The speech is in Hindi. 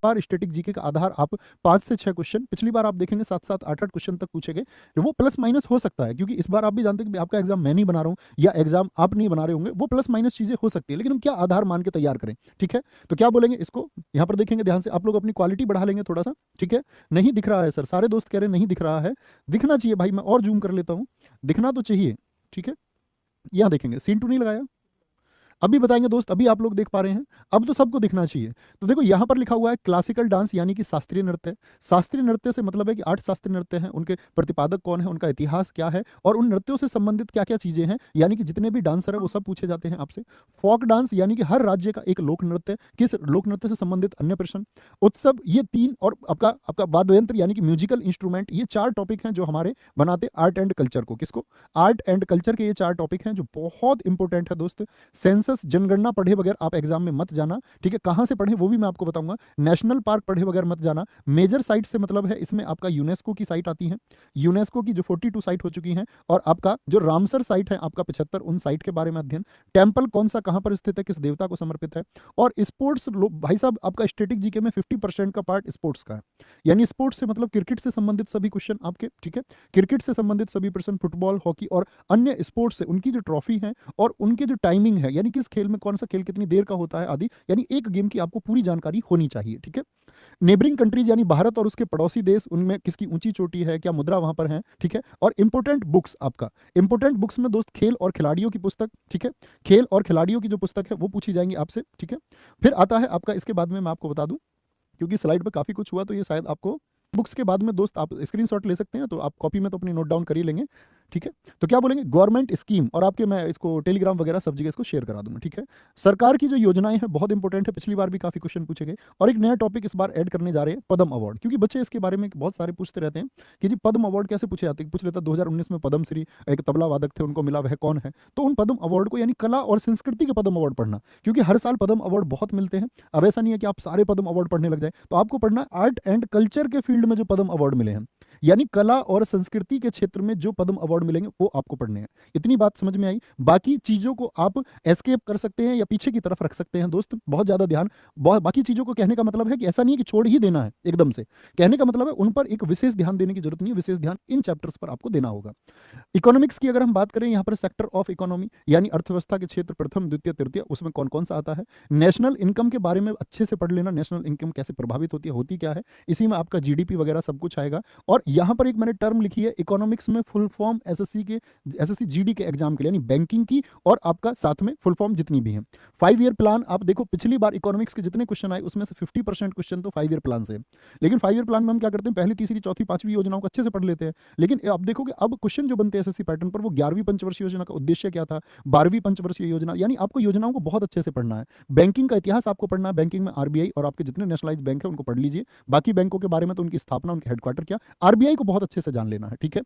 लगातार स्टैटिक जीके का आधार आप 5 से 6 क्वेश्चन, पिछली बार आप देखेंगे 7-7 8-8 क्वेश्चन तक पूछे गए, वो प्लस माइनस हो सकता है, क्योंकि इस बार आप भी जानते हैं कि आपका एग्जाम मैं नहीं बना रहा हूं या एग्जाम आप नहीं बना रहे होंगे, वो प्लस माइनस चीजें हो सकती है, लेकिन हम क्या आधार मान के तैयार करें। ठीक है, तो क्या बोलेंगे इसको, यहां पर देखेंगे ध्यान से, आप लोग अपनी क्वालिटी बढ़ा लेंगे थोड़ा सा। ठीक है, नहीं दिख रहा है सर, सारे दोस्त कह रहे हैं नहीं दिख रहा है, दिखना चाहिए भाई, मैं और जूम कर लेता हूं, दिखना तो चाहिए। ठीक है, यहां देखेंगे, सीन टू नहीं लगाया, अभी बताएंगे दोस्त, अभी आप लोग देख पा रहे हैं, अब तो सबको दिखना चाहिए। तो देखो यहां पर लिखा हुआ है क्लासिकल डांस यानी कि शास्त्रीय नृत्य। शास्त्रीय नृत्य से मतलब है कि 8 शास्त्रीय नृत्य हैं, उनके प्रतिपादक कौन है, उनका इतिहास क्या है, और उन नृत्यों से संबंधित क्या क्या चीजें हैं, यानी कि जितने भी डांसर है वो सब पूछे जाते हैं आपसे। फोक डांस यानी कि हर राज्य का एक लोक नृत्य, किस लोक नृत्य से संबंधित अन्य प्रश्न। उत्सव, ये 3, और आपका आपका वाद्य यंत्र यानी कि म्यूजिकल इंस्ट्रूमेंट, ये 4 टॉपिक हैं जो हमारे बनाते आर्ट एंड कल्चर को। किसको, आर्ट एंड कल्चर के ये 4 टॉपिक हैं जो बहुत इंपॉर्टेंट है दोस्त। सेंसस, जनगणना पढ़े बगैर आप एग्जाम में मत जाना। ठीक है, कहां से पढ़े वो भी मैं आपको बताऊंगा। नेशनल पार्क पढ़े बगैर मत जाना। मेजर साइट से मतलब है इसमें आपका यूनेस्को की साइट आती है, यूनेस्को की जो 42 साइट हो चुकी हैं, और आपका जो रामसर साइट है आपका 75, उन साइट के बारे में अध्ययन। टेम्पल कौन सा कहां पर स्थित है, किस देवता को समर्पित है। और स्पोर्ट्स, भाई साहब आपका स्टैटिक जीके में 50% का पार्ट स्पोर्ट्स का है, यानी स्पोर्ट्स से मतलब क्रिकेट से संबंधित सभी क्वेश्चन आपके। ठीक है, क्रिकेट से संबंधित सभी प्रश्न, फुटबॉल, हॉकी और अन्य स्पोर्ट्स से उनकी जो ट्रॉफी है और उनके जो टाइमिंग है, यानी किस खेल में कौन सा खेल कितनी देर का होता है आदि, यानी एक गेम की आपको पूरी जानकारी होनी चाहिए। ठीक है, नेबरिंग कंट्रीज यानी भारत और उसके पड़ोसी देश, उनमें किसकी ऊंची चोटी है, क्या मुद्रा वहां पर है। ठीक है, और इंपोर्टेंट बुक्स, आपका इंपोर्टेंट बुक्स में दोस्त खेल और खिलाड़ियों की पुस्तक। ठीक है, खेल और खिलाड़ियों की जो पुस्तक है वो पूछी जाएंगी आपसे। ठीक है, फिर आता है आपका, इसके बाद में मैं आपको बता दूं, क्योंकि स्लाइड पर काफी कुछ हुआ तो ये शायद आपको, बुक्स के बाद में दोस्त आप स्क्रीनशॉट ले सकते हैं, तो आप कॉपी में तो अपनी नोट डाउन कर ही लेंगे। ठीक है, तो क्या बोलेंगे, गवर्नमेंट स्कीम, और आपके मैं इसको टेलीग्राम वगैरह सब जगह इसको शेयर करा दूंगा। ठीक है, सरकार की जो योजनाएं हैं बहुत इंपॉर्टेंट है, पिछली बार भी काफी क्वेश्चन पूछे गए, और एक नया टॉपिक इस बार ऐड करने जा रहे हैं, पद्म अवार्ड, क्योंकि बच्चे इसके बारे में बहुत सारे पूछते रहते हैं कि जी पद्म अवार्ड कैसे पूछे जाते हैं। पूछ लेता 2019 में पद्म श्री एक तबला वादक थे, उनको मिला, वह कौन है। तो उन पद्म अवार्ड को, यानी कला और संस्कृति के पद्म अवार्ड पढ़ना, क्योंकि हर साल पद्म अवार्ड बहुत मिलते हैं। अब ऐसा नहीं है कि आप सारे पद्म अवार्ड पढ़ने लग जाए, तो आपको पढ़ना आर्ट एंड कल्चर के फील्ड में जो पद्म अवार्ड मिले हैं, यानी कला और संस्कृति के क्षेत्र में जो पद्म अवार्ड मिलेंगे वो आपको पढ़ने हैं। इतनी बात समझ में आई, बाकी चीजों को आप एस्केप कर सकते हैं या पीछे की तरफ रख सकते हैं दोस्त, बहुत ज्यादा ध्यान, बहुत बाकी चीजों को कहने का मतलब है कि ऐसा नहीं है कि छोड़ ही देना है एकदम से, कहने का मतलब है उन पर एक विशेष ध्यान देने की जरूरत नहीं है, विशेष ध्यान इन चैप्टर्स पर आपको देना होगा। इकोनॉमिक्स की अगर हम बात करें, यहाँ पर सेक्टर ऑफ इकोनॉमी यानी अर्थव्यवस्था के क्षेत्र, प्रथम द्वितीय तृतीय, उसमें कौन कौन सा आता है। नेशनल इनकम के बारे में अच्छे से पढ़ लेना, नेशनल इनकम कैसे प्रभावित होती है, होती क्या है, इसी में आपका जीडीपी वगैरह सब कुछ आएगा। और यहाँ पर एक मैंने टर्म लिखी है इकोनॉमिक्स में, फुल फॉर्म एसएससी के, एसएससी जीडी के एग्जाम के लिए, यानी बैंकिंग की, और आपका साथ में फुल फॉर्म जितनी भी है। 5 ईयर प्लान, आप देखो पिछली बार इकोनॉमिक्स के जितने क्वेश्चन आए उसमें से 50% क्वेश्चन तो 5 ईयर प्लान से, लेकिन 5 ईयर प्लान में हम क्या करते हैं, पहली तीसरी चौथी पांचवी योजनाओं को अच्छे से पढ़ लेते हैं, लेकिन अब देखोगे अब क्वेश्चन जो बनते हैं एसएससी पैटर्न पर, वो 11वीं पंचवर्षीय योजना का उद्देश्य क्या था, 12वीं पंचवर्षीय योजना, यानी आपको योजनाओं को बहुत अच्छे से पढ़ना है। बैंकिंग का इतिहास आपको पढ़ना है, बैंकिंग में आरबीआई और आपके जितने नेशनलाइज बैंक है उनको पढ़ लीजिए, बाकी बैंकों के बारे में तो उनकी स्थापना, उनके हेडक्वार्टर क्या, आरबीआई को बहुत अच्छे से जान लेना है। ठीक है,